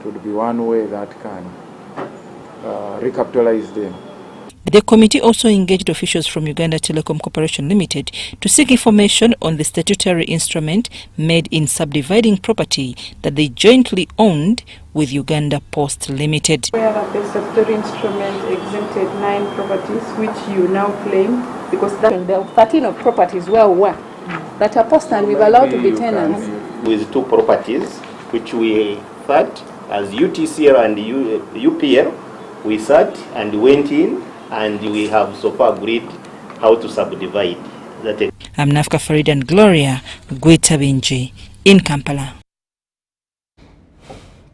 it would be one way that can recapitalize them. The committee also engaged officials from Uganda Telecom Corporation Limited to seek information on the statutory instrument made in subdividing property that they jointly owned with Uganda Post Limited. Where the statutory instrument exempted 9 properties which you now claim, because there are 13 of properties that are post and we've allowed to be tenants. With 2 properties which we thought as UTCL and UPL, we sat and went in, and we have so far agreed how to subdivide. I'm Nafka Farid and Gloria Gwitabinji in Kampala.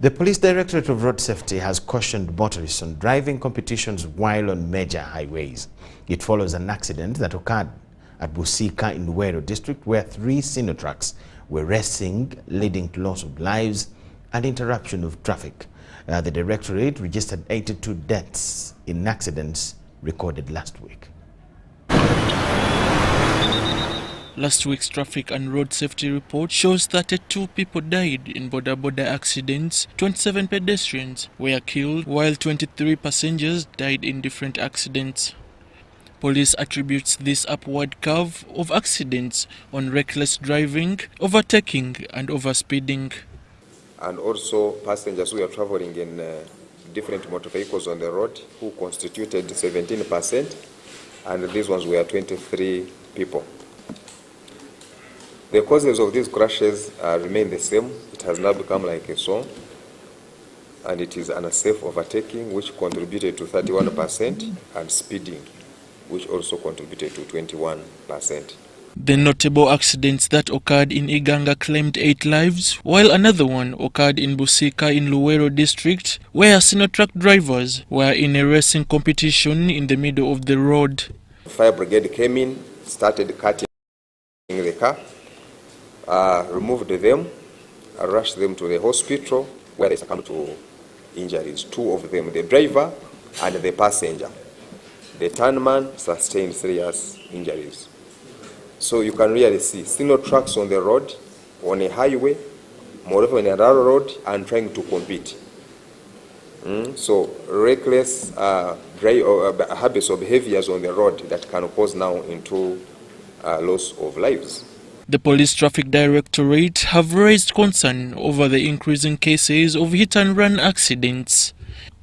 The Police Directorate of Road Safety has cautioned motorists on driving competitions while on major highways. It follows an accident that occurred at Busika in Luwero district where 3 Sinotraks were racing, leading to loss of lives and interruption of traffic. The Directorate registered 82 deaths in accidents recorded last week. Last week's traffic and road safety report shows that 2 people died in border accidents, 27 pedestrians were killed, while 23 passengers died in different accidents. Police attributes this upward curve of accidents on reckless driving, overtaking and overspeeding. And also passengers who are traveling in different motor vehicles on the road, who constituted 17%, and these ones were 23 people. The causes of these crashes remain the same. It has now become like a song, and it is unsafe overtaking, which contributed to 31%, and speeding, which also contributed to 21%. The notable accidents that occurred in Uganda claimed 8 lives, while another one occurred in Busika in Luwero district, where Sinotruck drivers were in a racing competition in the middle of the road. Fire brigade came in, started cutting the car, removed them, rushed them to the hospital, where they succumbed to injuries. 2 of them, the driver and the passenger. The turnman sustained serious injuries. So you can really see Sinotrucks on the road, on a highway, moreover on a narrow road, and trying to compete. So reckless habits of behaviors on the road that can cause now into loss of lives. The Police Traffic Directorate have raised concern over the increasing cases of hit-and-run accidents.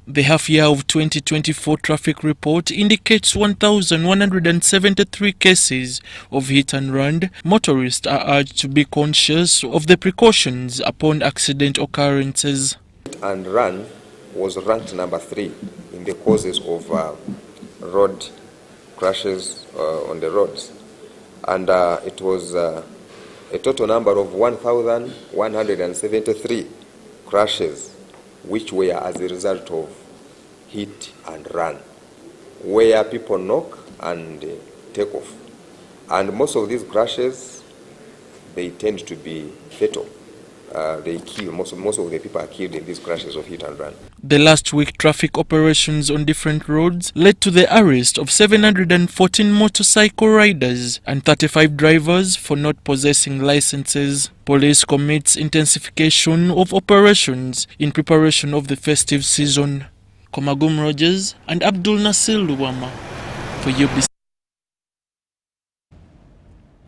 The half-year of 2024 traffic report indicates 1,173 cases of hit-and-run. Motorists are urged to be conscious of the precautions upon accident occurrences. Hit-and-run was ranked number 3 in the causes of road crashes on the roads. And it was a total number of 1,173 crashes which were as a result of hit and run, where people knock and take off. And most of these crashes, they tend to be fatal. They kill, most of the people are killed in these crashes of hit and run. The last week traffic operations on different roads led to the arrest of 714 motorcycle riders and 35 drivers for not possessing licenses. Police commits intensification of operations in preparation of the festive season. Komagum Rogers and Abdul Nasir Luwama for UBC.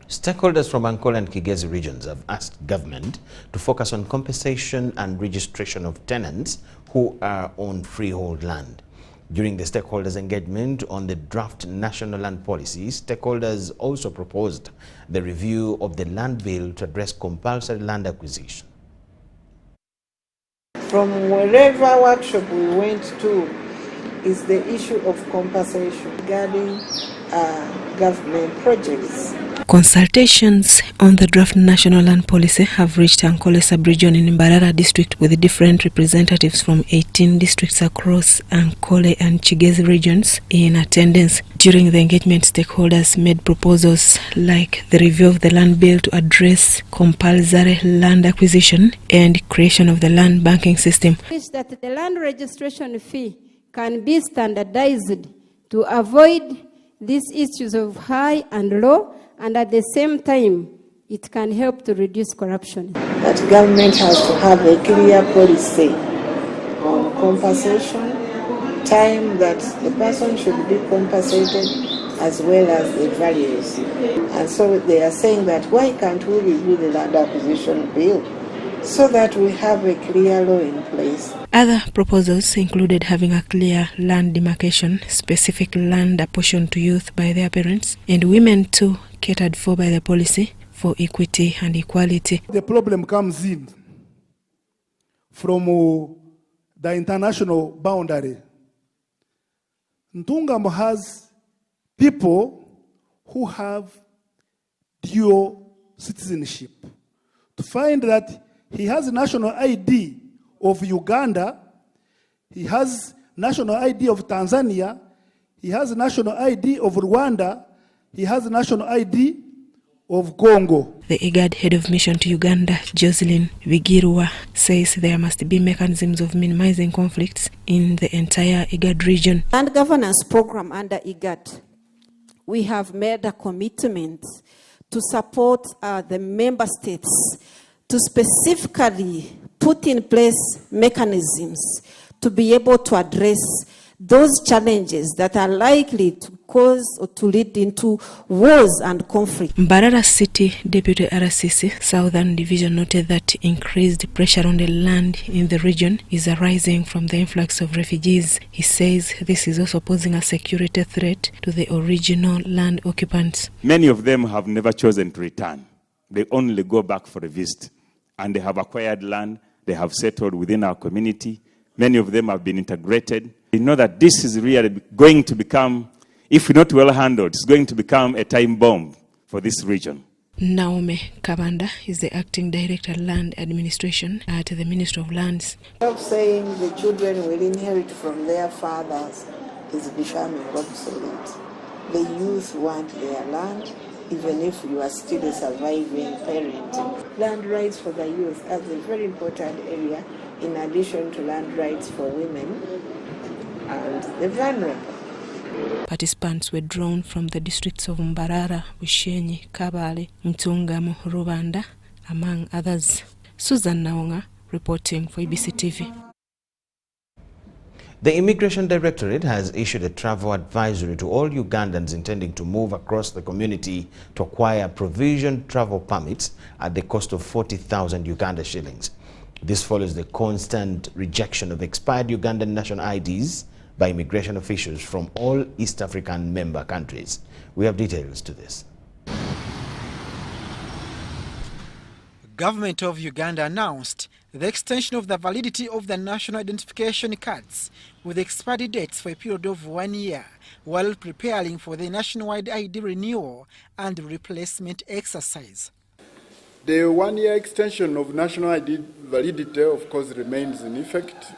Stakeholders from Ankole and Kigezi regions have asked government to focus on compensation and registration of tenants who are on freehold land. During the stakeholders' engagement on the draft national land policy, stakeholders also proposed the review of the land bill to address compulsory land acquisition. From wherever workshop we went to is the issue of compensation regarding government projects. Consultations on the draft national land policy have reached Ankole sub-region in Mbarara district with different representatives from 18 districts across Ankole and Kigezi regions in attendance. During the engagement, stakeholders made proposals like the review of the land bill to address compulsory land acquisition and creation of the land banking system. That the land registration fee can be standardized to avoid these issues of high and low, and at the same time, it can help to reduce corruption. That government has to have a clear policy compensation, time that the person should be compensated, as well as the values. And so they are saying that why can't we review the land acquisition bill so that we have a clear law in place? Other proposals included having a clear land demarcation, specific land apportioned to youth by their parents, and women too catered for by the policy for equity and equality. The problem comes in from the international boundary. Ntungamo has people who have dual citizenship. To find that he has a national ID of Uganda, he has national ID of Tanzania, he has a national ID of Rwanda, he has a national ID of Congo. The IGAD head of mission to Uganda, Jocelyn Vigirwa, says there must be mechanisms of minimizing conflicts in the entire IGAD region. Land governance program under IGAD, we have made a commitment to support the member states to specifically put in place mechanisms to be able to address those challenges that are likely to cause or to lead into wars and conflict. Mbarara City Deputy RCC Southern Division noted that increased pressure on the land in the region is arising from the influx of refugees. He says this is also posing a security threat to the original land occupants. Many of them have never chosen to return. They only go back for a visit. And they have acquired land, they have settled within our community. Many of them have been integrated. We know that this is really going to become, if not well handled, it's going to become a time bomb for this region. Naomi Kabanda is the acting director of land administration at the Ministry of Lands. Of saying the children will inherit from their fathers is becoming obsolete. The youth want their land, even if you are still a surviving parent. Land rights for the youth is a very important area, in addition to land rights for women and the vulnerable. Participants were drawn from the districts of Mbarara, Bushenyi, Kabale, Ntungamo, Rubanda, among others. Susan Naonga reporting for ABC TV. The Immigration Directorate has issued a travel advisory to all Ugandans intending to move across the community to acquire provision travel permits at the cost of 40,000 Uganda shillings. This follows the constant rejection of expired Ugandan national IDs by immigration officials from all East African member countries. We have details to this. Government of Uganda announced the extension of the validity of the national identification cards with expiry dates for a period of 1 year while preparing for the nationwide ID renewal and replacement exercise. The 1 year extension of national ID validity, of course, remains in effect,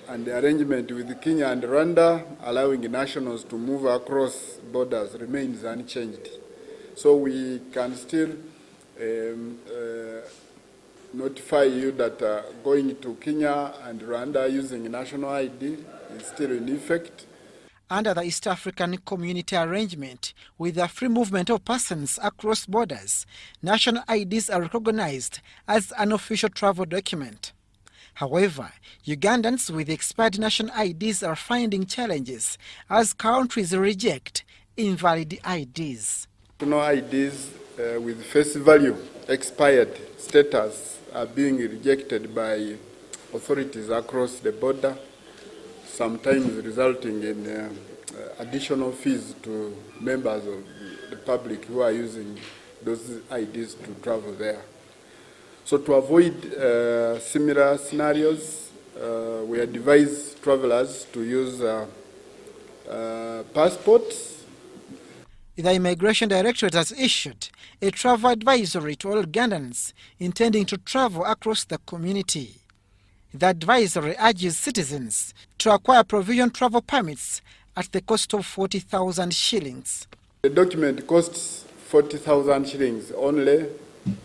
and the arrangement with Kenya and Rwanda allowing nationals to move across borders remains unchanged. So we can still notify you that going to Kenya and Rwanda using national ID is still in effect. Under the East African Community Arrangement, with the free movement of persons across borders, national IDs are recognized as an official travel document. However, Ugandans with expired national IDs are finding challenges as countries reject invalid IDs. National IDs with face value expired status are being rejected by authorities across the border, sometimes resulting in additional fees to members of the public who are using those IDs to travel there. So to avoid similar scenarios, we advise travelers to use passports. The Immigration Directorate has issued a travel advisory to all Ugandans intending to travel across the community. The advisory urges citizens to acquire provision travel permits at the cost of 40,000 shillings. The document costs 40,000 shillings only,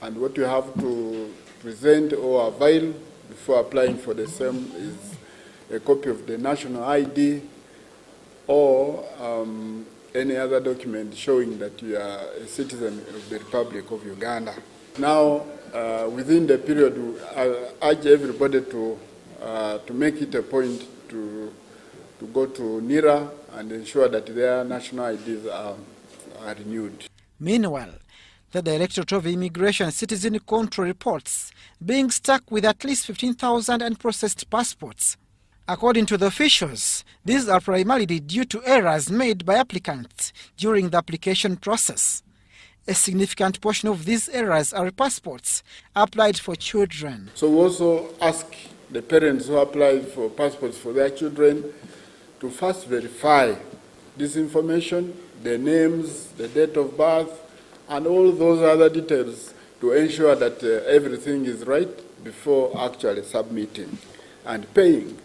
and what you have to present or avail before applying for the same is a copy of the national ID or any other document showing that you are a citizen of the Republic of Uganda. Now, within the period, I urge everybody to to make it a point to go to NIRA and ensure that their national IDs are renewed. Meanwhile, the Directorate of Immigration Citizen Control reports being stuck with at least 15,000 unprocessed passports. According to the officials, these are primarily due to errors made by applicants during the application process. A significant portion of these errors are passports applied for children. So we also ask the parents who apply for passports for their children to first verify this information, the names, the date of birth, and all those other details to ensure that everything is right before actually submitting and paying.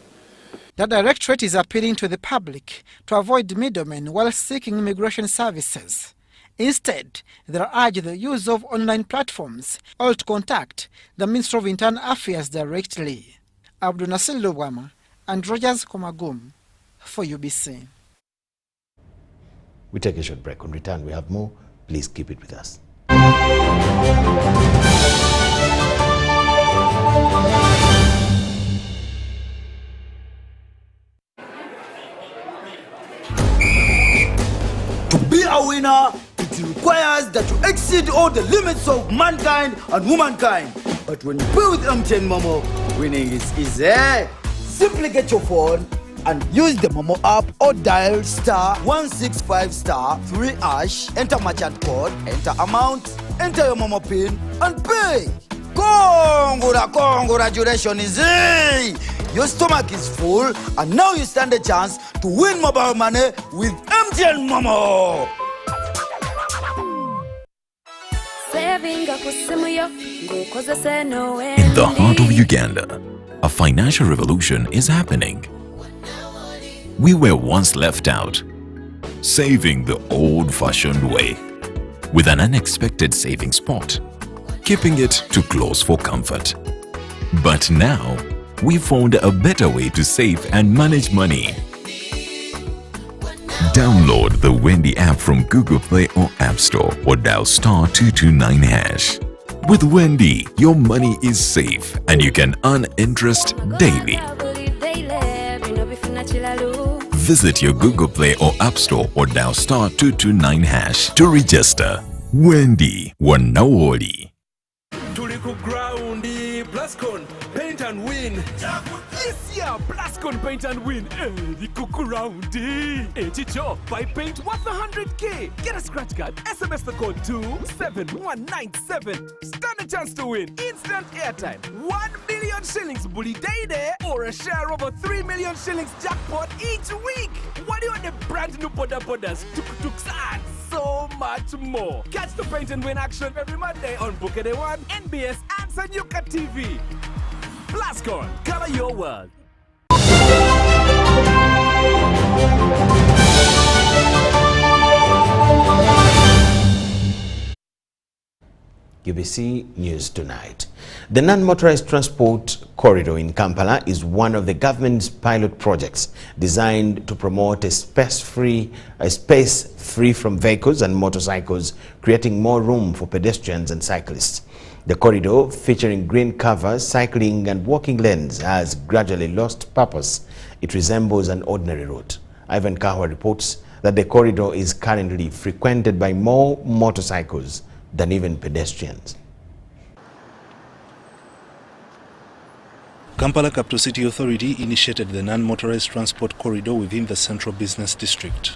The Directorate is appealing to the public to avoid middlemen while seeking immigration services. Instead, they urge the use of online platforms or to contact the Ministry of Internal Affairs directly. Abdul Nasir Lubwama and Rogers Komagum for UBC. We take a short break. On return, we have more. Please keep it with us. To be a winner, it requires that you exceed all the limits of mankind and womankind. But when you play with MTN Momo, winning is easy. Simply get your phone and use the Momo app or dial *165*3#, enter merchant code, enter amount, enter your Momo PIN and pay. Congratulations! Your stomach is full and now you stand a chance to win mobile money with MTN Momo. In the heart of Uganda, a financial revolution is happening. We were once left out, saving the old-fashioned way, with an unexpected saving spot, keeping it too close for comfort. But now, we found a better way to save and manage money. Download the Wendy app from Google Play or App Store or dial *229#. With Wendy, your money is safe and you can earn interest daily. Visit your Google Play or App Store or dial *229# to register. Wendy, Wanawoli. Paint and win. Yes, yeah, Blascon Paint and win. The Kuku Roundy. Chicho, buy paint worth 100K. Get a scratch card. SMS the code 27197. Stand a chance to win instant airtime, 1 million shillings bully day there, or a share of a 3 million shillings jackpot each week. What do you want the brand new bodas, tuk-tuks, and so much more? Catch the Paint and Win action every Monday on Bukede One, NBS, and Sanyuka TV. Blascon, color your world. UBC News Tonight. The non-motorized transport corridor in Kampala is one of the government's pilot projects designed to promote a space free from vehicles and motorcycles, creating more room for pedestrians and cyclists. The corridor, featuring green cover, cycling and walking lanes, has gradually lost purpose. It resembles an ordinary road. Ivan Kahwa reports that the corridor is currently frequented by more motorcycles than even pedestrians. Kampala Capital City Authority initiated the non-motorized transport corridor within the Central Business District.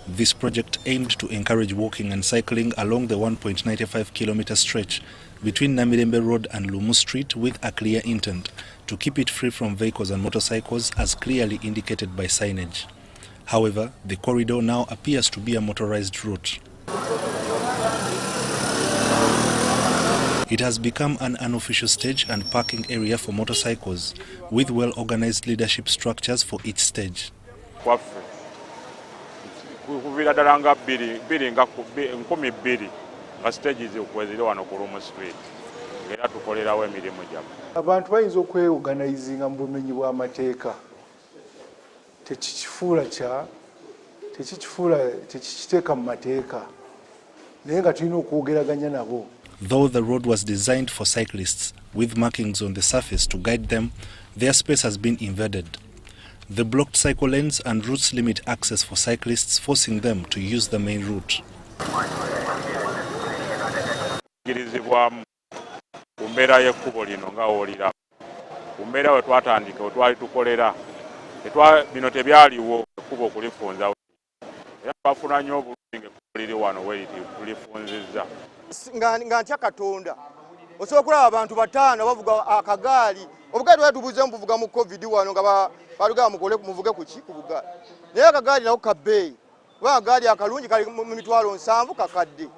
This project aimed to encourage walking and cycling along the 1.95-kilometer stretch between Namirembe Road and Lumu Street with a clear intent to keep it free from vehicles and motorcycles as clearly indicated by signage. However, the corridor now appears to be a motorized route. It has become an unofficial stage and parking area for motorcycles, with well-organized leadership structures for each stage. Abantu bayinza okweorganizinga mu bumenyi bw'amateeka tekikiteeka mu mateeka naye nga tulina okwogeraganya nabo. Though the road was designed for cyclists, with markings on the surface to guide them, their space has been invaded. The blocked cycle lanes and routes limit access for cyclists, forcing them to use the main route. Nga ntya Katonda osobola okulaba abantu bataano bavuga akagaali obugaali bwatubuze muvuga mu covid wano nga baluga mukole muvuge ku bugaali naye akagaali nako kabbeeyi kuba akagaali akalungi kali mu mitwalo 7 kakadde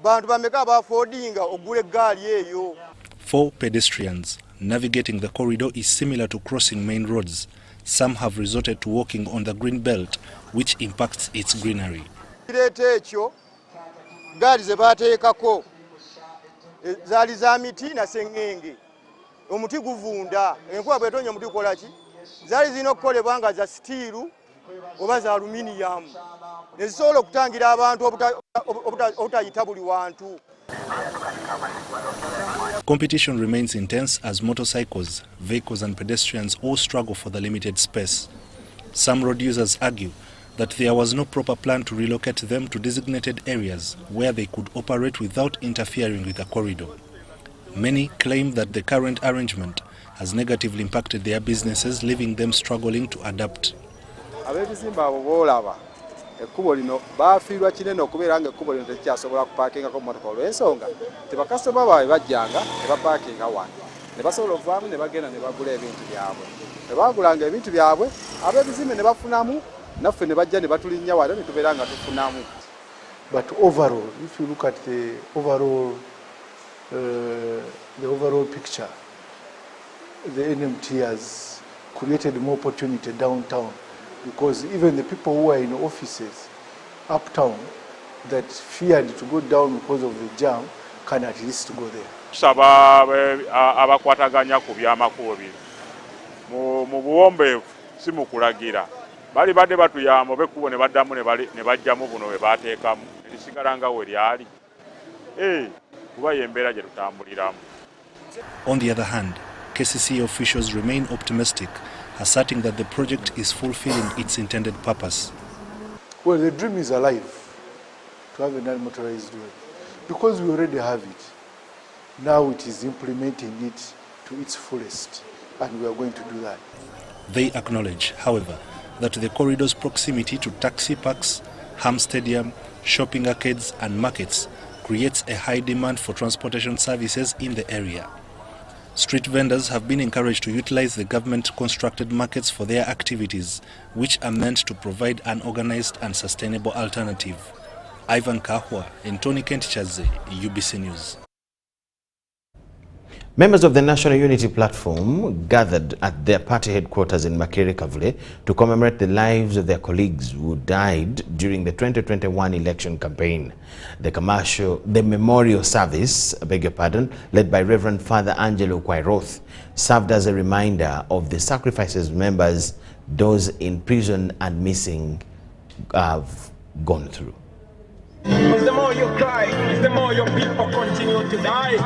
bantu bameka baafodinga ogula eggaali eyo. For pedestrians, navigating the corridor is similar to crossing main roads. Some have resorted to walking on the green belt, which impacts its greenery. Kireeta ekyo gaali ze baateekako zaali za miti na sengenge omuti guvunda enkuba bwetonya omuti gukola ki zaali zirina okukolebwa nga za stiiru oba za aluminium ne zisobola okutangira abantu obutayita buli wantu. Competition remains intense as motorcycles, vehicles and pedestrians all struggle for the limited space. Some road users argue that there was no proper plan to relocate them to designated areas where they could operate without interfering with the corridor. Many claim that the current arrangement has negatively impacted their businesses, leaving them struggling to adapt. Ab'ebizimba abo boolaba ekkubo lino baafiirwa kinene okubeera nga ekkubo lino tekyasobola kupaakingako mmotoka olw'ensonga tebakasitoma baabwe bajjanga ne bapaakinga wano ne basobola okuvaamu ne bagenda ne bagula ebintu byabwe ne bagulanga ebintu byabwe ab'ebizimbe ne bafunamu naffe ne bajja ne batulinnya wano ne tubeera nga tufunamu. But overall, if you look at the overall picture, the NMT has created more opportunity downtown, because even the people who are in offices uptown that feared to go down because of the jam can at least go there. Tusaba abakwataganya ku byamakubo bino mu buwombeevu si mu kulagira bali badde batuyamba bekubo ne baddamu ne bajjamu buno bwe baateekamu erisigala nga we lyali kuba y'embeera gye tutambuliramu. On the other hand, KCCA officials remain optimistic, asserting that the project is fulfilling its intended purpose. Well, the dream is alive to have a non-motorized way because we already have it. Now it is implementing it to its fullest, and we are going to do that. They acknowledge, however, that the corridor's proximity to taxi parks, Ham Stadium, shopping arcades and markets creates a high demand for transportation services in the area. Street vendors have been encouraged to utilize the government-constructed markets for their activities, which are meant to provide an organized and sustainable alternative. Ivan Kahwa and Tony Kentichaze, UBC News. Members of the National Unity Platform gathered at their party headquarters in Makere Kavule to commemorate the lives of their colleagues who died during the 2021 election campaign. The memorial service, led by Reverend Father Angelo Kwairoth, served as a reminder of the sacrifices members, those in prison and missing, have gone through. The more you cry, the more your people continue to die.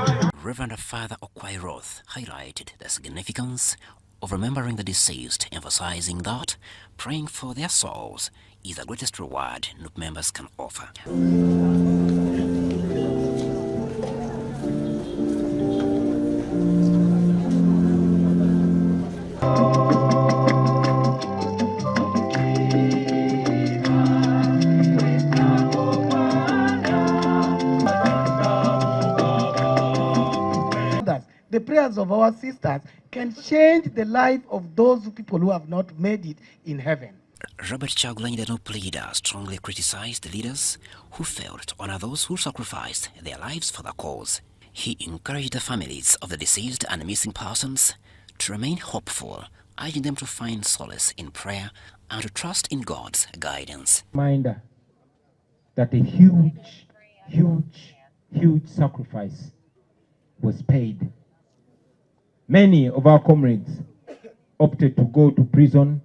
Reverend Father Okwairoth highlighted the significance of remembering the deceased, emphasizing that praying for their souls is the greatest reward NUP members can offer. The prayers of our sisters can change the life of those people who have not made it in heaven. Robert Chagulanyi, the NUP leader, strongly criticized the leaders who failed to honor those who sacrificed their lives for the cause. He encouraged the families of the deceased and missing persons to remain hopeful, urging them to find solace in prayer and to trust in God's guidance. Reminder that a huge sacrifice was paid. Many of our comrades opted to go to prison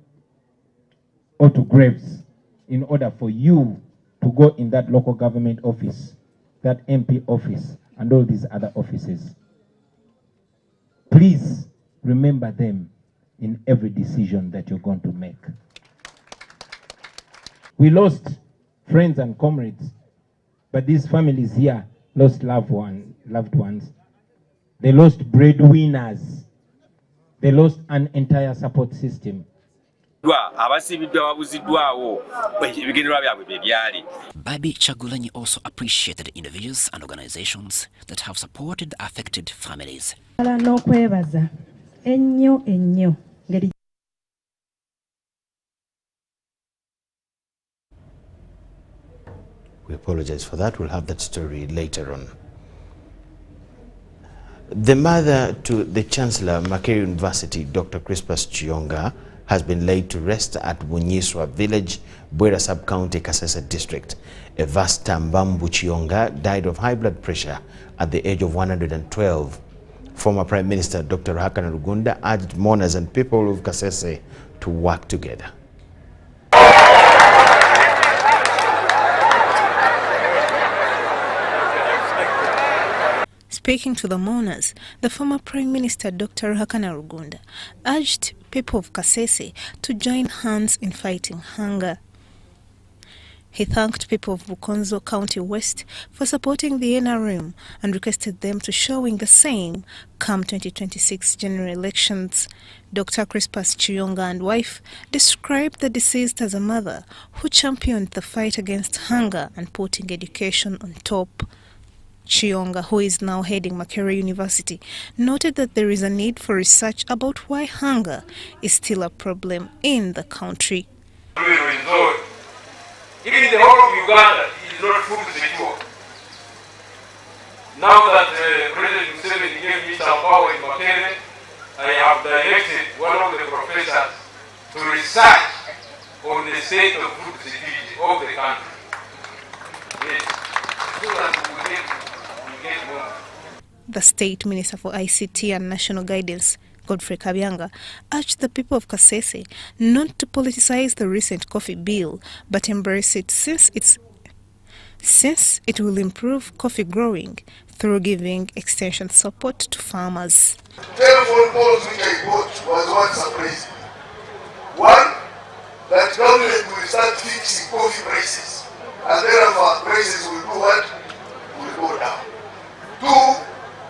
or to graves in order for you to go in that local government office, that MP office, and all these other offices. Please remember them in every decision that you're going to make. We lost friends and comrades, but these families here lost loved ones. They lost breadwinners. They lost an entire support system. Babi Chagulanyi also appreciated individuals and organizations that have supported the affected families. We apologize for that. We'll have that story later on. The mother to the Chancellor, Makerere University, Dr. Crispus Chiyonga, has been laid to rest at Bunyiswa village, Bwera sub-county, Kasese district. Evasta Mbambu Chiyonga died of high blood pressure at the age of 112. Former Prime Minister Dr. Ruhakana Rugunda urged mourners and people of Kasese to work together. Speaking to the mourners, the former Prime Minister Dr. Ruhakana Rugunda urged people of Kasese to join hands in fighting hunger. He thanked people of Bukonzo County West for supporting the NRM and requested them to showing the same come 2026 general elections. Dr. Crispus Chiyonga and wife described the deceased as a mother who championed the fight against hunger and putting education on top. Chiyonga, who is now heading Makerere University, noted that there is a need for research about why hunger is still a problem in the country. Even in the whole of Uganda, it is not food secure. Now that President Museveni gave me some power in Makerere, I have directed one of the professors to research on the state of food security of the country. Yes. So that we get more. The State Minister for ICT and National Guidance, Godfrey Kabyanga, urged the people of Kasese not to politicize the recent coffee bill, but embrace it since it will improve coffee growing through giving extension support to farmers. Telephone calls which I got was one surprise. One, that government will start fixing coffee prices, and therefore prices will do what? Will go down. Two,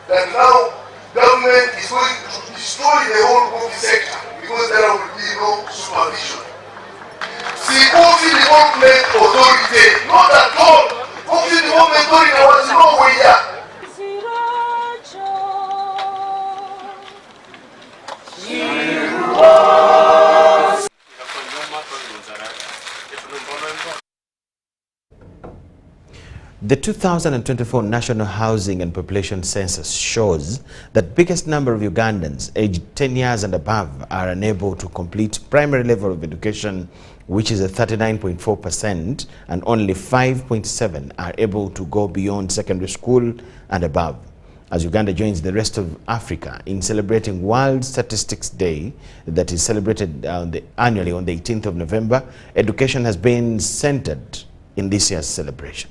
that now government is going to destroy the whole coffee sector because there will be no supervision. The Coffee Development Authority, not at all. Coffee Development Authority was nowhere here. The 2024 National Housing and Population Census shows that biggest number of Ugandans aged 10 years and above are unable to complete primary level of education, which is at 39.4%, and only 5.7% are able to go beyond secondary school and above. As Uganda joins the rest of Africa in celebrating World Statistics Day that is celebrated annually on the 18th of November, education has been centered in this year's celebration.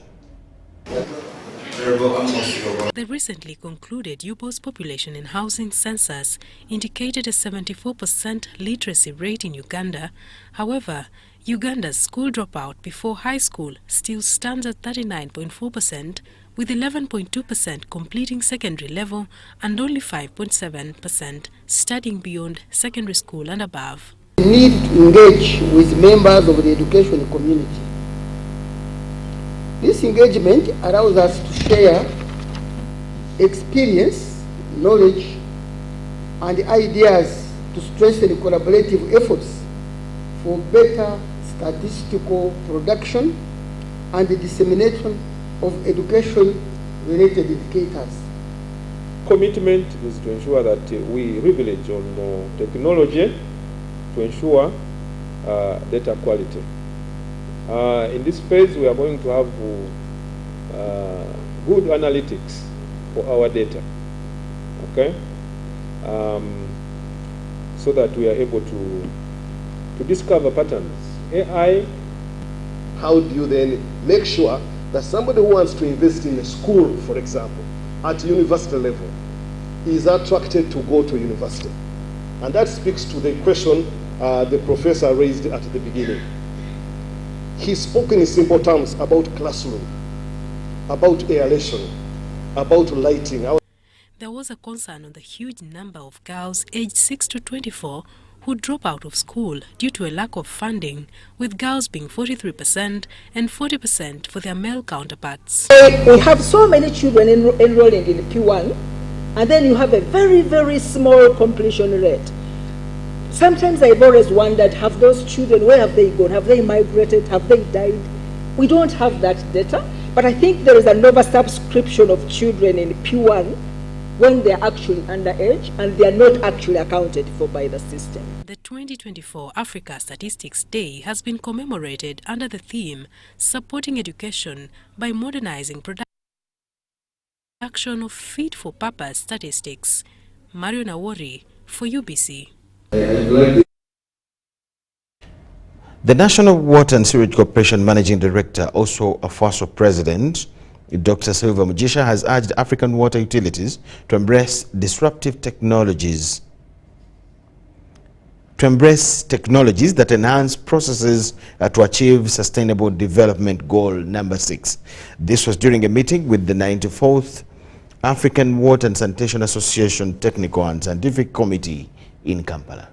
The recently concluded YouPOS population and housing census indicated a 74% literacy rate in Uganda. However, Uganda's school dropout before high school still stands at 39.4%, with 11.2% completing secondary level and only 5.7% studying beyond secondary school and above. We need to engage with members of the education community. This engagement allows us to share experience, knowledge, and ideas to strengthen collaborative efforts for better statistical production and the dissemination of education-related indicators. Commitment is to ensure that we leverage on technology to ensure data quality. In this phase, we are going to have good analytics for our data, okay? So that we are able to discover patterns. AI. How do you then make sure that somebody who wants to invest in a school, for example, at university level is attracted to go to university. And that speaks to the question the professor raised at the beginning. He spoke in simple terms about classroom, about aeration, about lighting. There was a concern on the huge number of girls aged 6 to 24 who drop out of school due to a lack of funding, with girls being 43% and 40% for their male counterparts. We have so many children enrolling in P1, and then you have a very, very small completion rate. Sometimes I've always wondered, have those children, where have they gone? Have they migrated? Have they died? We don't have that data, but I think there is an oversubscription of children in P1 when they're actually underage and they are not actually accounted for by the system. The 2024 Africa Statistics Day has been commemorated under the theme Supporting Education by Modernizing Production of Fit-for-Purpose Statistics. Mario Nawori for UBC. The National Water and Sewage Corporation Managing Director, also a FASO President, Dr. Silva Mugisha, has urged African water utilities to embrace disruptive technologies, that enhance processes to achieve Sustainable Development Goal number 6. This was during a meeting with the 94th African Water and Sanitation Association Technical and Scientific Committee in Kampala.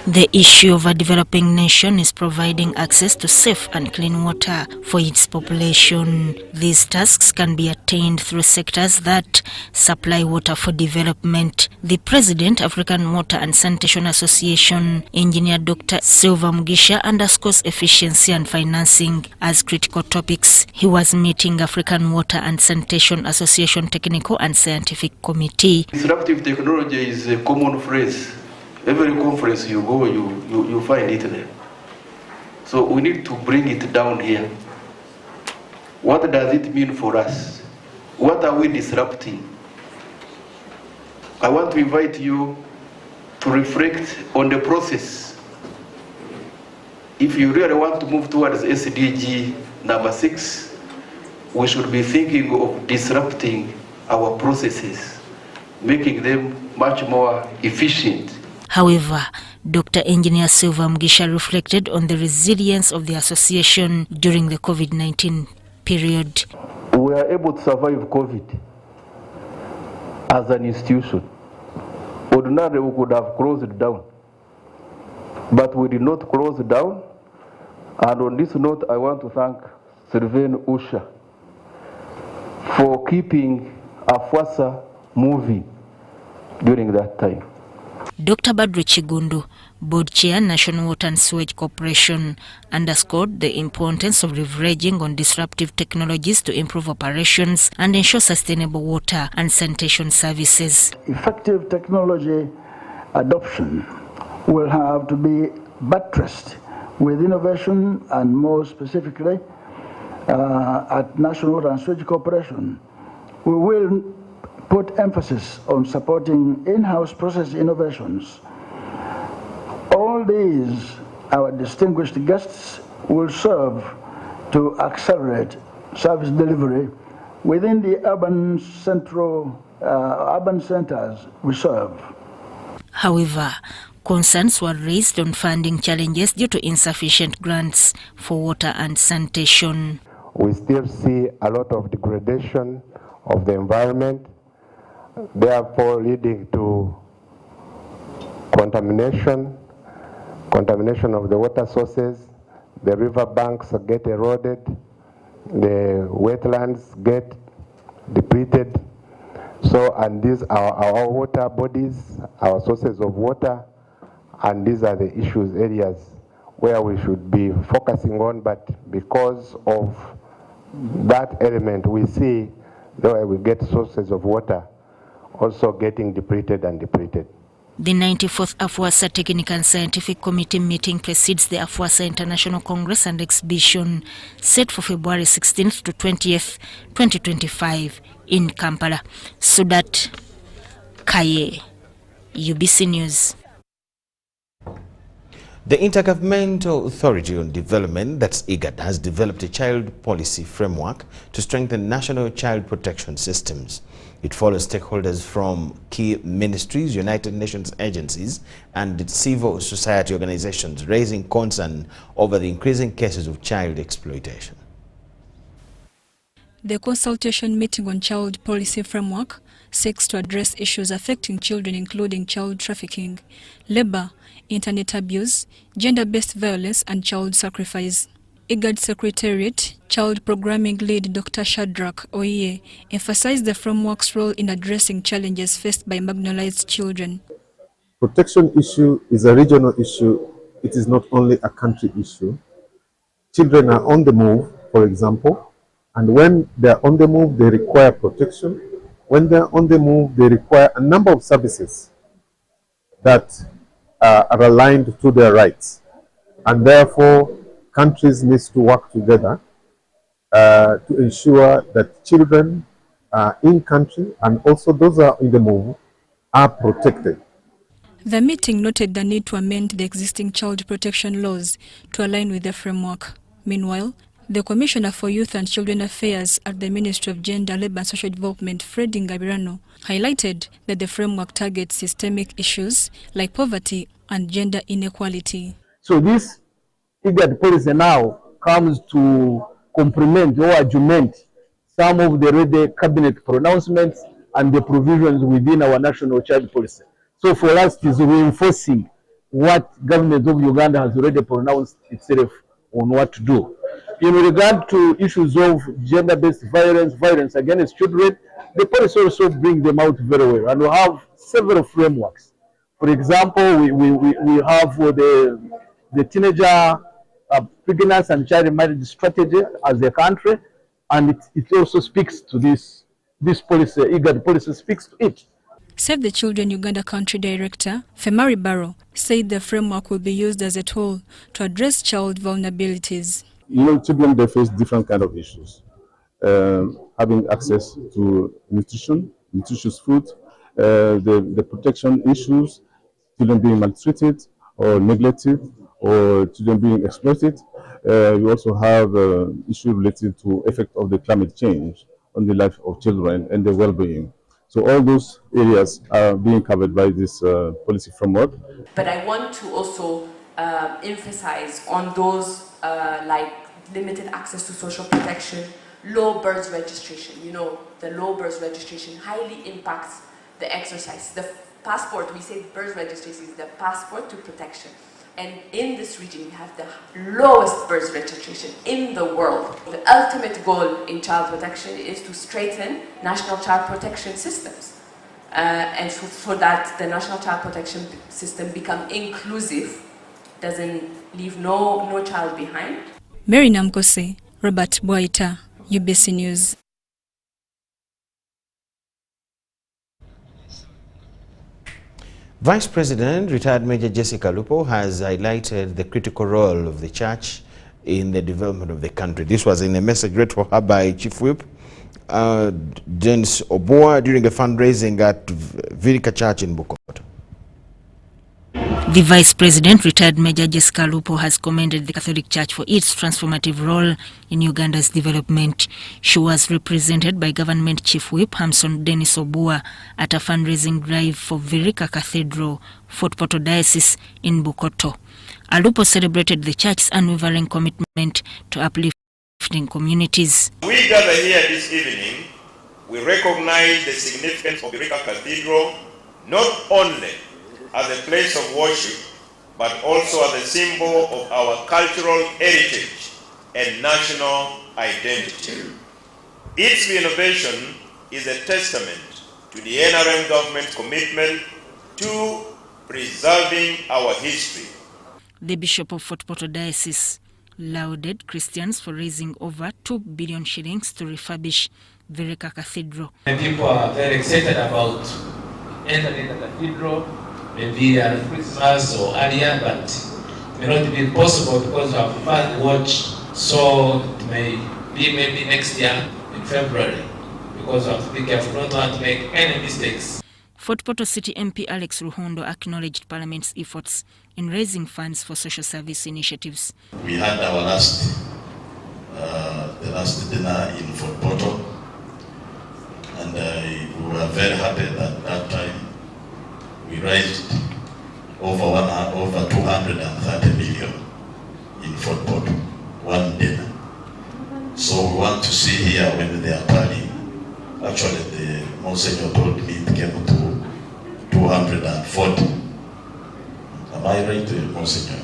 The issue of a developing nation is providing access to safe and clean water for its population. These tasks can be attained through sectors that supply water for development. The President, African Water and Sanitation Association, Engineer Dr. Silva Mugisha, underscores efficiency and financing as critical topics. He was meeting African Water and Sanitation Association Technical and Scientific Committee. Disruptive technology is a common phrase. Every conference you go, you find it there. So we need to bring it down here. What does it mean for us? What are we disrupting? I want to invite you to reflect on the process. If you really want to move towards SDG number 6, we should be thinking of disrupting our processes, making them much more efficient. However, Dr. Engineer Silva Mugisha reflected on the resilience of the association during the COVID-19 period. We were able to survive COVID as an institution. Ordinarily, we could have closed down, but we did not close down. And on this note, I want to thank Sylvain Usha for keeping AFWASA moving during that time. Dr. Badru Chigundu, Board Chair, National Water and Sewage Corporation, underscored the importance of leveraging on disruptive technologies to improve operations and ensure sustainable water and sanitation services. Effective technology adoption will have to be buttressed with innovation, and more specifically at National Water and Sewage Corporation, we will put emphasis on supporting in-house process innovations. All these, our distinguished guests, will serve to accelerate service delivery within the urban centers we serve. However, concerns were raised on funding challenges due to insufficient grants for water and sanitation. We still see a lot of degradation of the environment, therefore leading to contamination of the water sources. The river banks get eroded, the wetlands get depleted. So, and these are our water bodies, our sources of water, and these are the areas where we should be focusing on, but because of that element, we see that we get sources of water also getting depleted and depleted. The 94th AFWASA Technical and Scientific Committee meeting precedes the AFWASA International Congress and Exhibition set for February 16th to 20th, 2025 in Kampala. Sudat Kaye, UBC News. The Intergovernmental Authority on Development, that's IGAD, has developed a child policy framework to strengthen national child protection systems. It follows stakeholders from key ministries, United Nations agencies, and civil society organizations raising concern over the increasing cases of child exploitation. The consultation meeting on child policy framework seeks to address issues affecting children, including child trafficking, labor, internet abuse, gender-based violence, and child sacrifice. IGAD Secretariat Child Programming Lead Dr. Shadrach Oye emphasized the framework's role in addressing challenges faced by marginalized children. Protection issue is a regional issue. It is not only a country issue. Children are on the move, for example, and when they are on the move, they require protection. When they are on the move, they require a number of services that are aligned to their rights. And therefore, countries need to work together to ensure that children in country and also those who are in the move are protected. The meeting noted the need to amend the existing child protection laws to align with the framework. Meanwhile, the Commissioner for Youth and Children Affairs at the Ministry of Gender, Labour and Social Development, Fred Ngabirano, highlighted that the framework targets systemic issues like poverty and gender inequality. So this IGAD policy now comes to complement or augment some of the already cabinet pronouncements and the provisions within our national child policy. So for us, it is reinforcing what government of Uganda has already pronounced itself on what to do. In regard to issues of gender-based violence, violence against children, the policy also brings them out very well. And we have several frameworks. For example, we have the teenager pregnancy and child marriage strategy as a country, and it also speaks to this policy. IGAD policy speaks to it. Save the Children Uganda Country Director, Femari Barrow, said the framework will be used as a tool to address child vulnerabilities. You know, children, they face different kind of issues. Having access to nutritious food, the protection issues, children being maltreated or neglected, or children being exploited. We also have issues related to effect of the climate change on the life of children and their well-being. So all those areas are being covered by this policy framework. But I want to also emphasize on those like limited access to social protection, low birth registration. You know, the low birth registration highly impacts the exercise. The passport, we say birth registration is the passport to protection. And in this region, we have the lowest birth registration in the world. The ultimate goal in child protection is to strengthen national child protection systems. And so that the national child protection system become inclusive, doesn't leave no child behind. Mary Namkose, Robert Boita, UBC News. Vice President, retired Major Jessica Lupo, has highlighted the critical role of the church in the development of the country. This was in a message read for her by Chief Whip James Oboa during a fundraising at Virika Church in Bukoto. The Vice President, retired Major Jessica Lupo, has commended the Catholic Church for its transformative role in Uganda's development. She was represented by Government Chief Whip Hamson Dennis Obua at a fundraising drive for Virika Cathedral, Fort Portal Diocese in Bukoto. Alupo celebrated the Church's unwavering commitment to uplifting communities. We gather here this evening, we recognize the significance of Virika Cathedral, not only as a place of worship, but also as a symbol of our cultural heritage and national identity. Its renovation is a testament to the NRM government's commitment to preserving our history. The Bishop of Fort Portal Diocese lauded Christians for raising over 2 billion shillings to refurbish Virika Cathedral. And people are very excited about entering the cathedral, maybe at Christmas or earlier, but it may not be possible because of first watch, so it may be maybe next year in February, because we have to be careful not to make any mistakes. Fort Portal City MP Alex Ruhondo acknowledged Parliament's efforts in raising funds for social service initiatives. We had our last dinner in Fort Portal, and we were very happy that that time we raised over 230 million in Fort Portal, one dinner. So we want to see here when they are tallying. Actually, the Monsignor told me it came to 240. Am I right, Monsignor?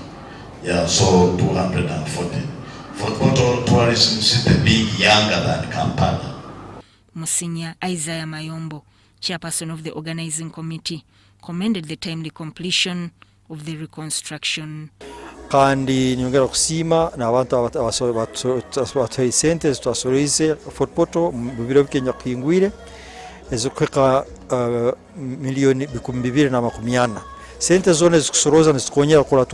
Yeah, so 240. Fort Portal tourism city being younger than Kampala. Monsignor Isaiah Mayombo, chairperson of the organizing committee, commended the timely completion of the reconstruction. Kandi nyongera kusima na abantu abatoye sente twasorize Fort Portal mu biro bikenya kingwire ezokweka milioni 240 sente zone zikusoroza nizikonyera kula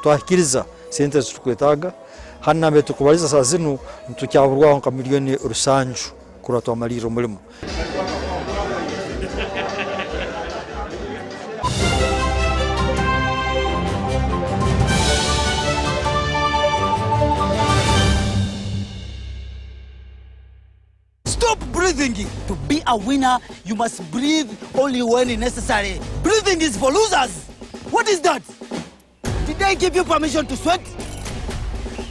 twahikiriza sente zikwetaga hanna betu kubaliza saa zinu ntukyaburwaho nka milioni rusanju kula twamalira mulimo. Breathing. To be a winner, you must breathe only when necessary. Breathing is for losers. What is that? Did I give you permission to sweat?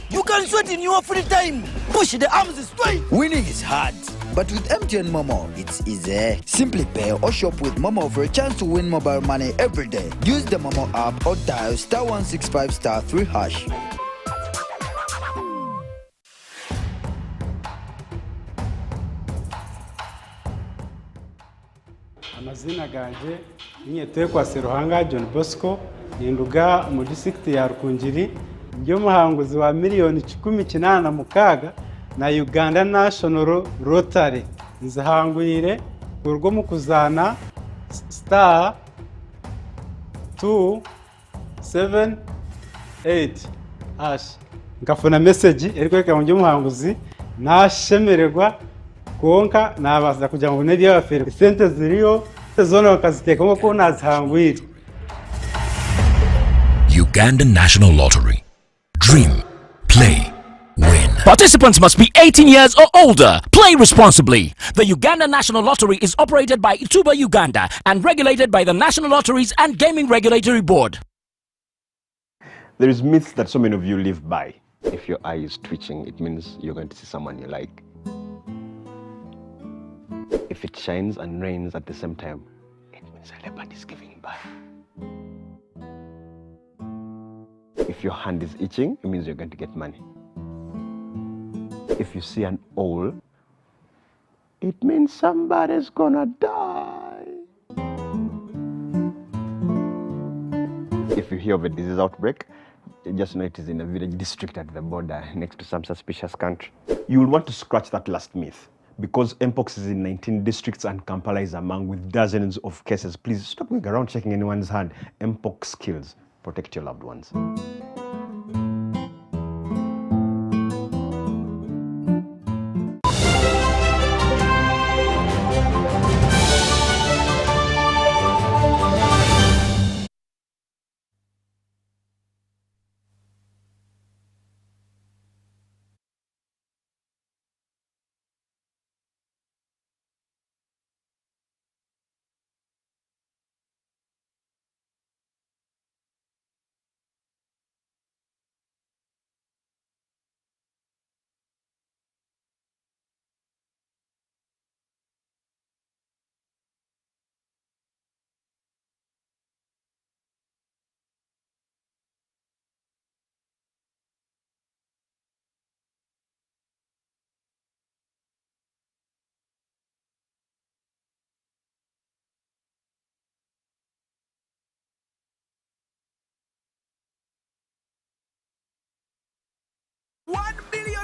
You can sweat in your free time. Push the arms straight. Winning is hard, but with MTN Momo, it's easy. Simply pay or shop with Momo for a chance to win mobile money every day. Use the Momo app or dial *165*3#. Amazina ganje nyete kwa Seruhanga John Bosco ninduga mu district ya Rukungiri byo muhanguzi wa miliyoni 16 na Uganda National Rotary nzahangwire kurwo mu kuzana *278# ngafuna message erikweka mu muhanguzi nashemererwa konka nabaza kugira ngo nedi y'abafere sente ziriyo zone bakaziteka nko nazihangwira. Uganda National Lottery. Dream, play, win. Participants must be 18 years or older. Play responsibly. The Uganda National Lottery is operated by Ituba Uganda and regulated by the National Lotteries and Gaming Regulatory Board. There is myths that so many of you live by. If your eye is twitching, it means you're going to see someone you like. If it shines and rains at the same time, it means a leopard is giving birth. If your hand is itching, it means you're going to get money. If you see an owl, it means somebody's gonna die. If you hear of a disease outbreak, just know it is in a village district at the border next to some suspicious country. You will want to scratch that last myth. Because Mpox is in 19 districts and Kampala is among with dozens of cases. Please stop going around checking anyone's hand. Mpox kills. Protect your loved ones.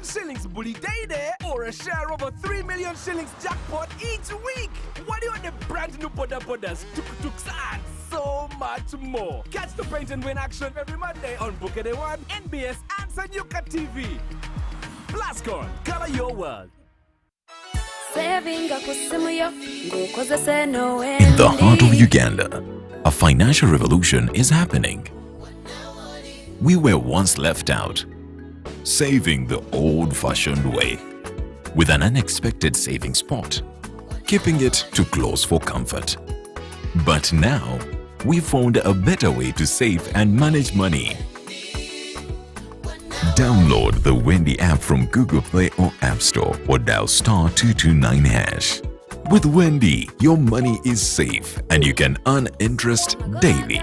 Shillings bully day there or a share of a 3 million shillings jackpot each week. What do you want the brand new Podas, tuk-tuks and so much more. Catch the paint and win action every Monday on Bukede One, NBS and Sanyuka TV. Plascon, color your world. the heart of Uganda, a financial revolution is happening. We were once left out, saving the old-fashioned way, with an unexpected saving spot, keeping it too close for comfort. But now, we found a better way to save and manage money. Download the Wendy app from Google Play or App Store or dial *229#. With Wendy, your money is safe and you can earn interest daily.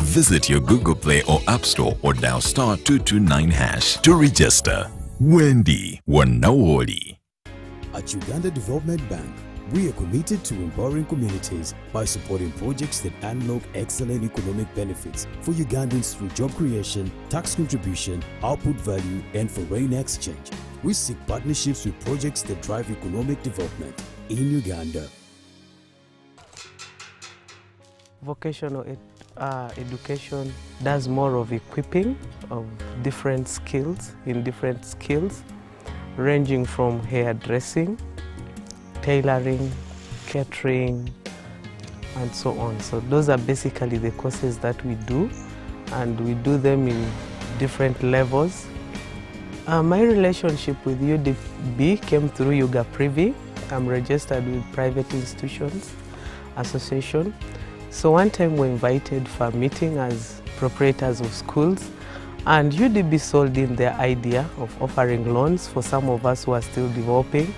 Visit your Google Play or App Store or dial *229# to register. Wendy, Wanawoli. At Uganda Development Bank, we are committed to empowering communities by supporting projects that unlock excellent economic benefits for Ugandans through job creation, tax contribution, output value, and foreign exchange. We seek partnerships with projects that drive economic development in Uganda. Vocational education does more of equipping of different skills, ranging from hairdressing, tailoring, catering, and so on. So those are basically the courses that we do, and we do them in different levels. My relationship with UDB came through Yuga Privi. I'm registered with Private Institutions Association. So one time we were invited for a meeting as proprietors of schools, and UDB sold in their idea of offering loans for some of us who are still developing.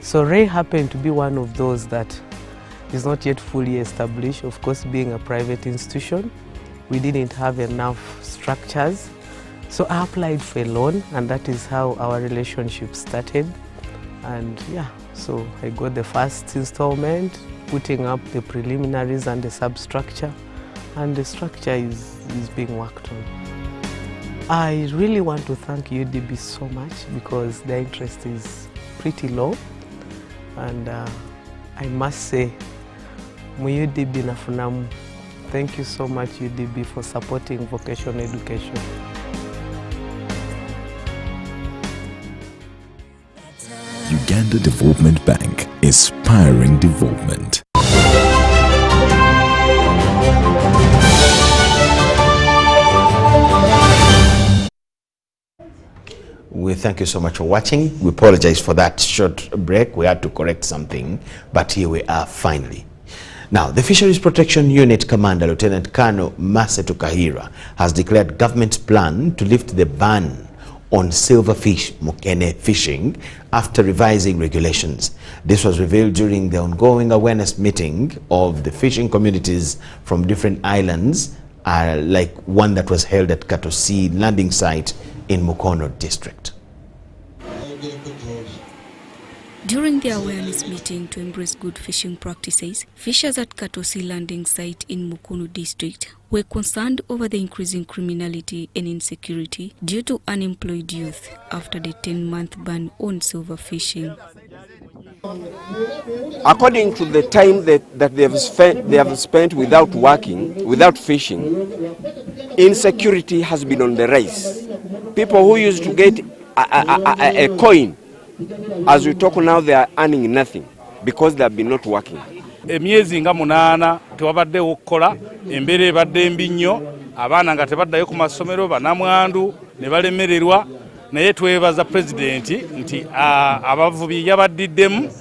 So Ray happened to be one of those that is not yet fully established. Of course, being a private institution, we didn't have enough structures. So I applied for a loan, and that is how our relationship started. And yeah, so I got the first installment, putting up the preliminaries and the substructure, and the structure is being worked on. I really want to thank UDB so much because the interest is pretty low, and I must say, UDB nafunamu. Thank you so much UDB for supporting vocational education. Uganda Development Bank, inspiring development. We thank you so much for watching. We apologize for that short break. We had to correct something, but here we are finally. Now, the Fisheries Protection Unit Commander, Lieutenant Colonel Masetu Kahira, has declared government's plan to lift the ban on silverfish mukene fishing after revising regulations. This was revealed during the ongoing awareness meeting of the fishing communities from different islands, like one that was held at Katosi landing site in Mukono district. During the awareness meeting to embrace good fishing practices, fishers at Katosi landing site in Mukono district were concerned over the increasing criminality and insecurity due to unemployed youth after the 10-month ban on silver fishing. According to the time that they have spent without working, without fishing, insecurity has been on the rise. People who used to get a coin, as we talk now, they are earning nothing because they have been not working. Emyezi nga 8 tewabadde okukola, embeera ebadde mbi nnyo, abaana nga tebaddayo ku masomero, banamwandu ne balemererwa, naye twebaza pulezidenti nti abavubi yabaddiddemu.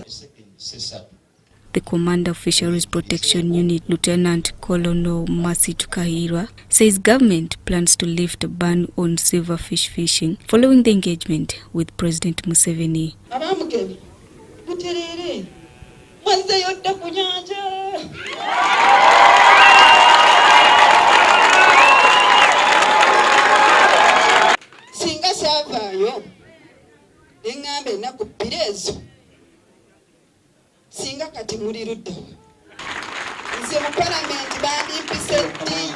The Commander of Fisheries Protection Unit, Lieutenant Colonel Masetu Kahira, says government plans to lift a ban on silverfish fishing following the engagement with President Museveni. Singa savayo engambe naku pirezo singa kati muri ruddo nze mu parliament bandimpise ddi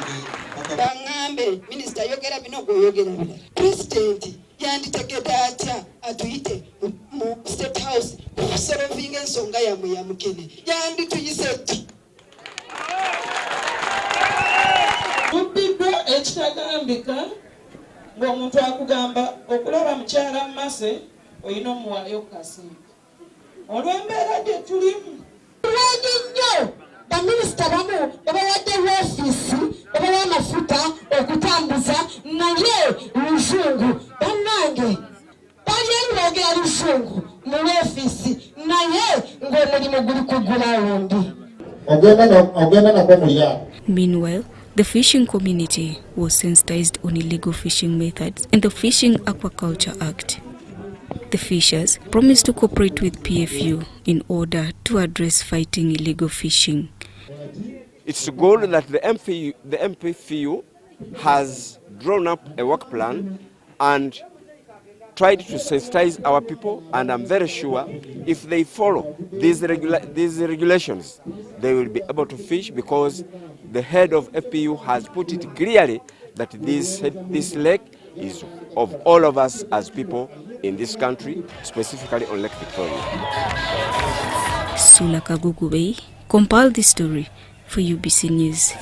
bangambe minister yogera bino goyogera bilala president yanditegedde atya atuyite mu state house kusolvinga ensonga yamwe ya mukene yandituyise ddi mubbidwa ekitagambika ng'omuntu akugamba okulaba mukyala mmase oyina omuwalayo kasimbi olw'embeera gye tulimu lwagi nnyo baminisita bamu babawadde woofiisi obawa amafuta okutambuza naye luzungu bannange bali boogera luzungu mu woofiisi naye ng'omulimu guli ku gulawundi. Meanwhile, the fishing community was sensitized on illegal fishing methods in the Fishing Aquaculture Act. The fishers promised to cooperate with PFU in order to address fighting illegal fishing. It's good that the MPFU has drawn up a work plan and tried to sensitize our people, and I'm very sure if they follow these regulations, they will be able to fish, because the head of FPU has put it clearly that this lake is of all of us as people in this country, specifically on Lake Victoria. Sulaka Gugubei compiled this story for UBC News.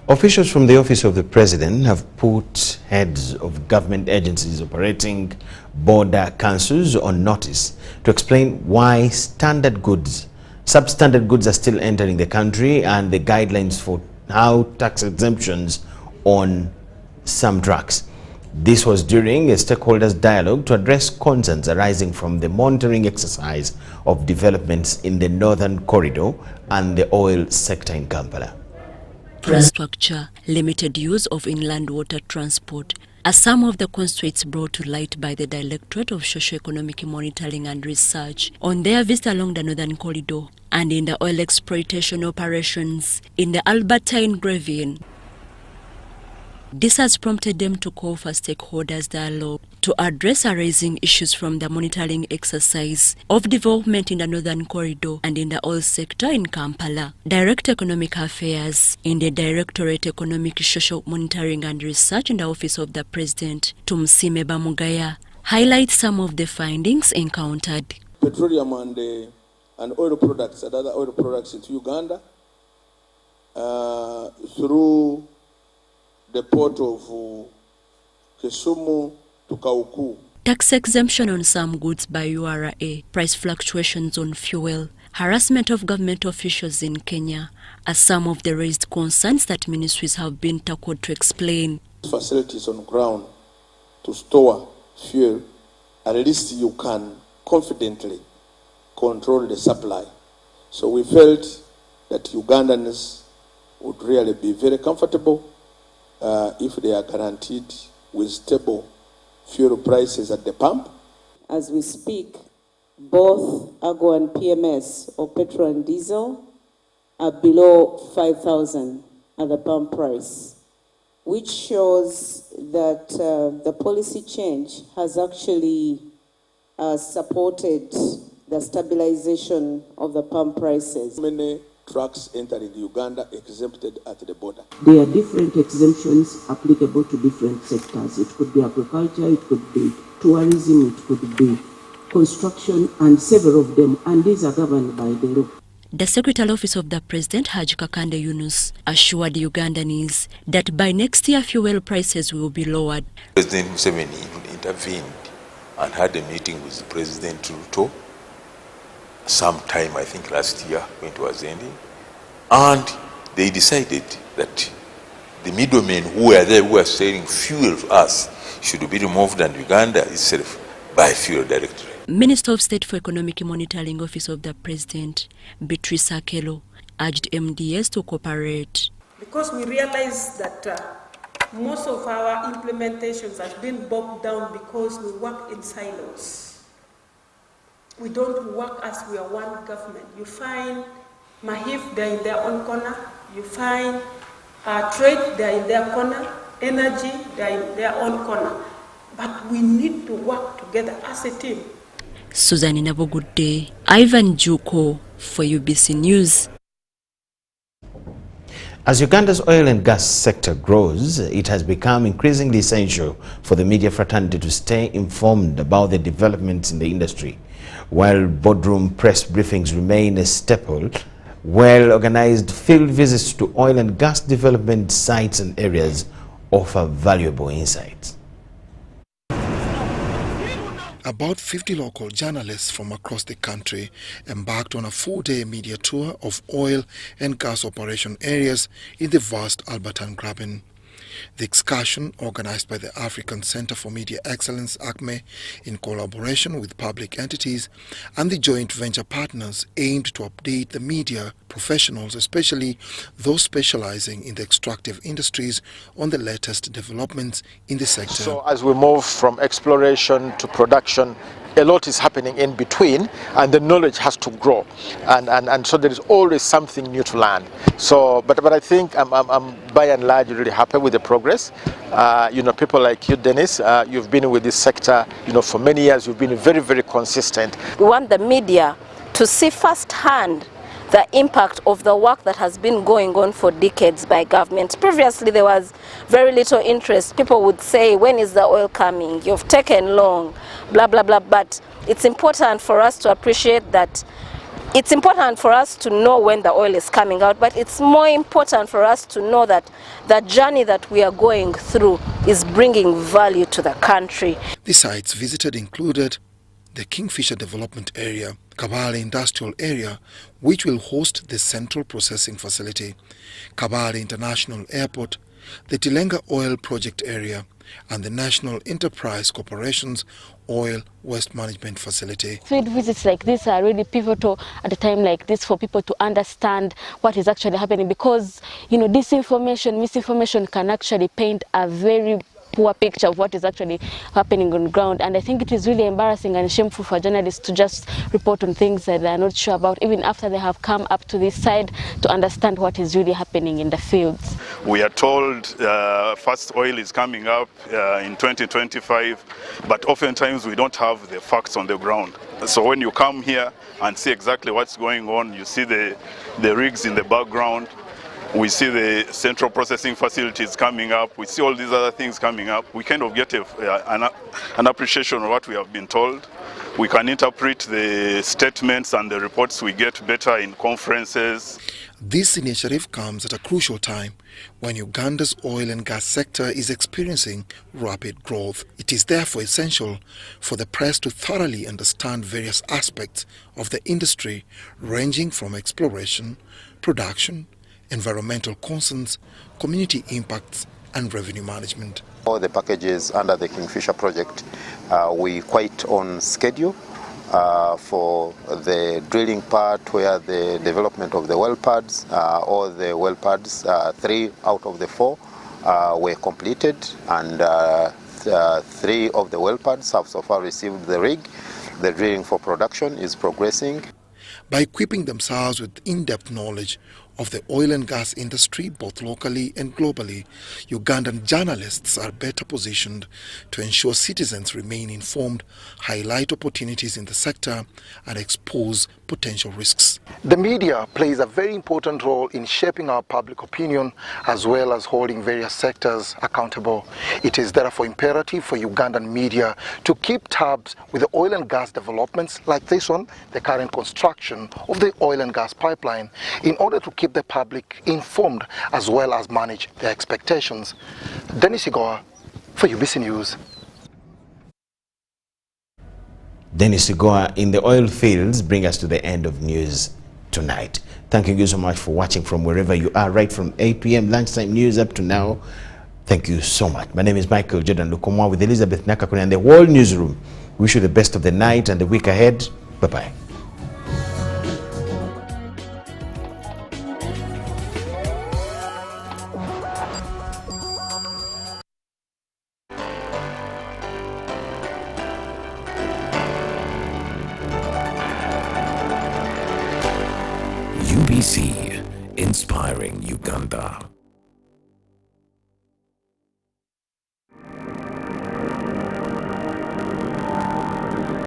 Officials from the Office of the President have put heads of government agencies operating border councils on notice to explain why substandard goods are still entering the country and the guidelines for how tax exemptions on some trucks. This was during a stakeholders dialogue to address concerns arising from the monitoring exercise of developments in the Northern Corridor and the oil sector in Kampala. Infrastructure, limited use of inland water transport are some of the constraints brought to light by the Directorate of Socio-Economic Monitoring and Research on their visit along the Northern Corridor and in the oil exploitation operations in the Albertine Ravine. This has prompted them to call for stakeholders dialogue to address arising issues from the monitoring exercise of development in the Northern Corridor and in the oil sector in Kampala. Director Economic Affairs in the Directorate Economic Social Monitoring and Research in the Office of the President, Tumsime Bamugaya, highlights some of the findings encountered. Petroleum and oil products and other oil products into Uganda through the port of Kisumu to Kauku. Tax exemption on some goods by URA, price fluctuations on fuel, harassment of government officials in Kenya are some of the raised concerns that ministries have been tackled to explain. Facilities on ground to store fuel, at least you can confidently control the supply. So we felt that Ugandans would really be very comfortable if they are guaranteed with stable fuel prices at the pump. As we speak, both AGO and PMS, or petrol and diesel, are below 5,000 at the pump price, which shows that the policy change has actually supported the stabilization of the pump prices. Many trucks entering Uganda exempted at the border. There are different exemptions applicable to different sectors. It could be agriculture, it could be tourism, it could be construction, and several of them, and these are governed by the law. The Secretary Office of the President, Haji Kakande Yunus, assured Ugandans that by next year fuel prices will be lowered. President Museveni intervened and had a meeting with President Ruto sometime, I think last year when it was ending, and they decided that the middlemen who were there, who were selling fuel to us, should be removed and Uganda itself buy fuel directly. Minister of State for Economic Monitoring, Office of the President, Beatrice Akelo, urged MDS to cooperate. Because we realize that most of our implementations have been bogged down because we work in silos. We don't work as we are one government. You find Mahif, they're in their own corner. You find trade, they're in their corner. Energy, they're in their own corner. But we need to work together as a team. Susan Inabogude, Ivan Juko for UBC News. As Uganda's oil and gas sector grows, it has become increasingly essential for the media fraternity to stay informed about the developments in the industry. While boardroom press briefings remain a staple, well-organized field visits to oil and gas development sites and areas offer valuable insights. About 50 local journalists from across the country embarked on a full-day media tour of oil and gas operation areas in the vast Albertan Graben. The excursion, organized by the African Center for Media Excellence, ACME, in collaboration with public entities and the joint venture partners, aimed to update the media professionals, especially those specializing in the extractive industries, on the latest developments in the sector. So as we move from exploration to production, a lot is happening in between, and the knowledge has to grow, and so there is always something new to learn. So but I think I'm by and large really happy with the progress. You know, people like you, Dennis, you've been with this sector, you know, for many years. You've been very, very consistent. We want the media to see firsthand the impact of the work that has been going on for decades by government. Previously, there was very little interest. People would say, when is the oil coming? You've taken long, blah, blah, blah. But it's important for us to appreciate that. It's important for us to know when the oil is coming out, but it's more important for us to know that the journey that we are going through is bringing value to the country. The sites visited included the Kingfisher Development Area, Kabale Industrial Area, which will host the Central Processing Facility, Kabale International Airport, the Tilenga Oil Project Area, and the National Enterprise Corporation's Oil Waste Management Facility. Field visits like this are really pivotal at a time like this for people to understand what is actually happening, because, you know, disinformation, misinformation can actually paint a very poor picture of what is actually happening on the ground. And I think it is really embarrassing and shameful for journalists to just report on things that they are not sure about, even after they have come up to this side to understand what is really happening in the fields. We are told first oil is coming up in 2025, but oftentimes we don't have the facts on the ground. So when you come here and see exactly what's going on, you see the rigs in the background, we see the central processing facilities coming up, we see all these other things coming up, we kind of get an appreciation of what we have been told. We can interpret the statements and the reports we get better in conferences. This initiative comes at a crucial time when Uganda's oil and gas sector is experiencing rapid growth. It is therefore essential for the press to thoroughly understand various aspects of the industry, ranging from exploration, production, environmental concerns, community impacts, and revenue management. All the packages under the Kingfisher project, we quite on schedule for the drilling part, where the development of the well pads, all the well pads, 3 out of the 4 were completed, and 3 of the well pads have so far received the rig. The drilling for production is progressing. By equipping themselves with in-depth knowledge of the oil and gas industry, both locally and globally, Ugandan journalists are better positioned to ensure citizens remain informed, highlight opportunities in the sector, and expose potential risks. The media plays a very important role in shaping our public opinion, as well as holding various sectors accountable. It is therefore imperative for Ugandan media to keep tabs with the oil and gas developments like this one, the current construction of the oil and gas pipeline, in order to keep the public informed as well as manage their expectations. Dennis Igoa for UBC News. Dennis Igoa in the oil fields bring us to the end of news tonight. Thank you so much for watching from wherever you are, right from 8 p.m. lunchtime news up to now. Thank you so much. My name is Michael Jordan Lukomwa with Elizabeth Nakakuni and the whole newsroom. Wish you the best of the night and the week ahead. Bye-bye. UBC, inspiring Uganda.